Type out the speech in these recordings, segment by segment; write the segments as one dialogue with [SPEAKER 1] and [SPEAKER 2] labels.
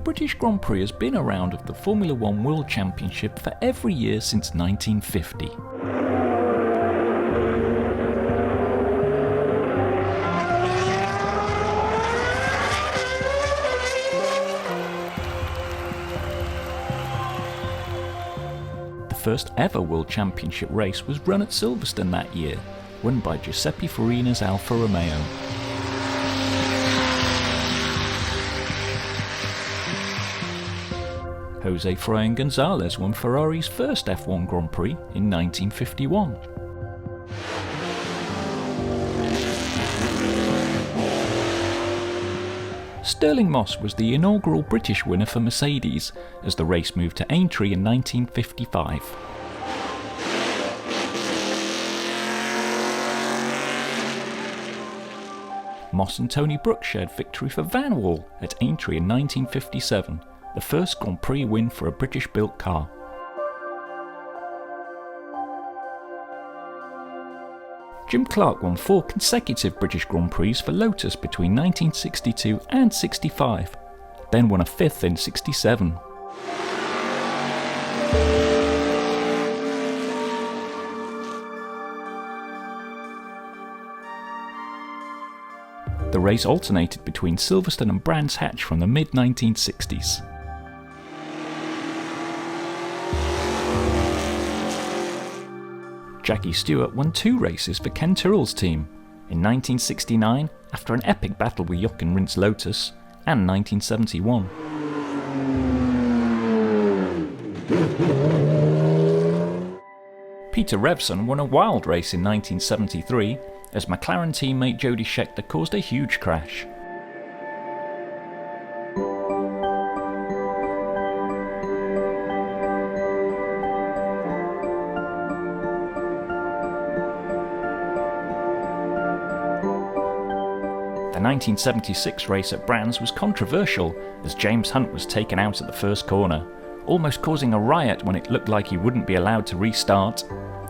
[SPEAKER 1] British Grand Prix has been around of the Formula One World Championship for every year since 1950. The first ever World Championship race was run at Silverstone that year, won by Giuseppe Farina's Alfa Romeo. Jose Froyen Gonzalez won Ferrari's first F1 Grand Prix in 1951. Stirling Moss was the inaugural British winner for Mercedes as the race moved to Aintree in 1955. Moss and Tony Brooks shared victory for Vanwall at Aintree in 1957. The first Grand Prix win for a British-built car. Jim Clark won 4 consecutive British Grand Prix for Lotus between 1962 and 65, then won a 5th in 67. The race alternated between Silverstone and Brands Hatch from the mid-1960s. Jackie Stewart won 2 races for Ken Tyrrell's team, in 1969 after an epic battle with Jochen Rindt's Lotus, and 1971. Peter Revson won a wild race in 1973 as McLaren teammate Jody Scheckter caused a huge crash. The 1976 race at Brands was controversial as James Hunt was taken out at the first corner, almost causing a riot when it looked like he wouldn't be allowed to restart.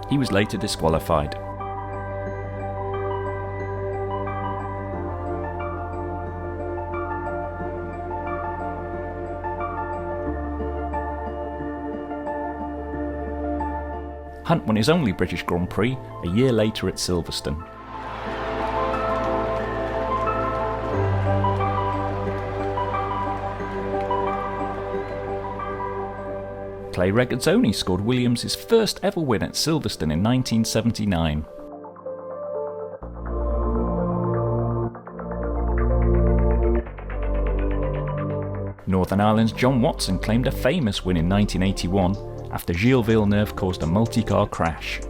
[SPEAKER 1] He was later disqualified. Hunt won his only British Grand Prix a year later at Silverstone. Clay Regazzoni scored Williams' first ever win at Silverstone in 1979. Northern Ireland's John Watson claimed a famous win in 1981 after Gilles Villeneuve caused a multi-car crash.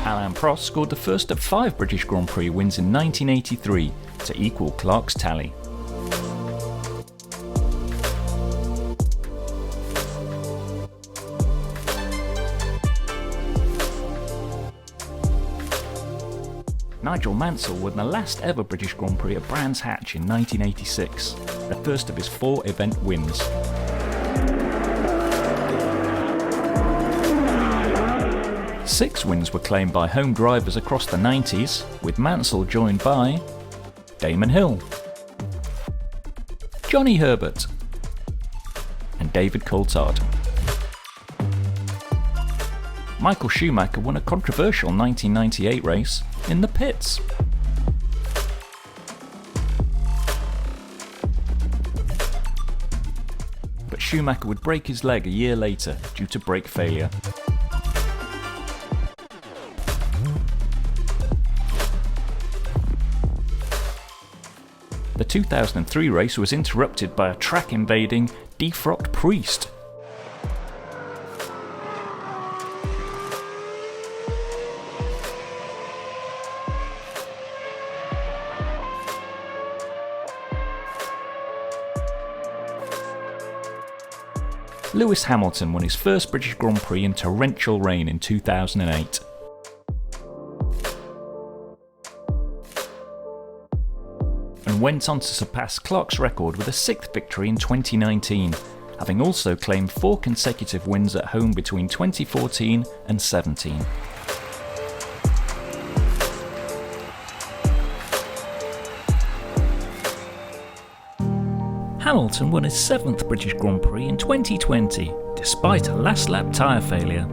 [SPEAKER 1] Alain Prost scored the first of 5 British Grand Prix wins in 1983 to equal Clark's tally. Nigel Mansell won the last ever British Grand Prix at Brands Hatch in 1986, the first of his 4 event wins. Six wins were claimed by home drivers across the 90s, with Mansell joined by Damon Hill, Johnny Herbert and David Coulthard. Michael Schumacher won a controversial 1998 race in the pits. But Schumacher would break his leg a year later due to brake failure. The 2003 race was interrupted by a track-invading, defrocked Priest. Lewis Hamilton won his first British Grand Prix in torrential rain in 2008. And went on to surpass Clark's record with a 6th victory in 2019, having also claimed 4 consecutive wins at home between 2014 and 17. Hamilton won his 7th British Grand Prix in 2020, despite a last lap tyre failure.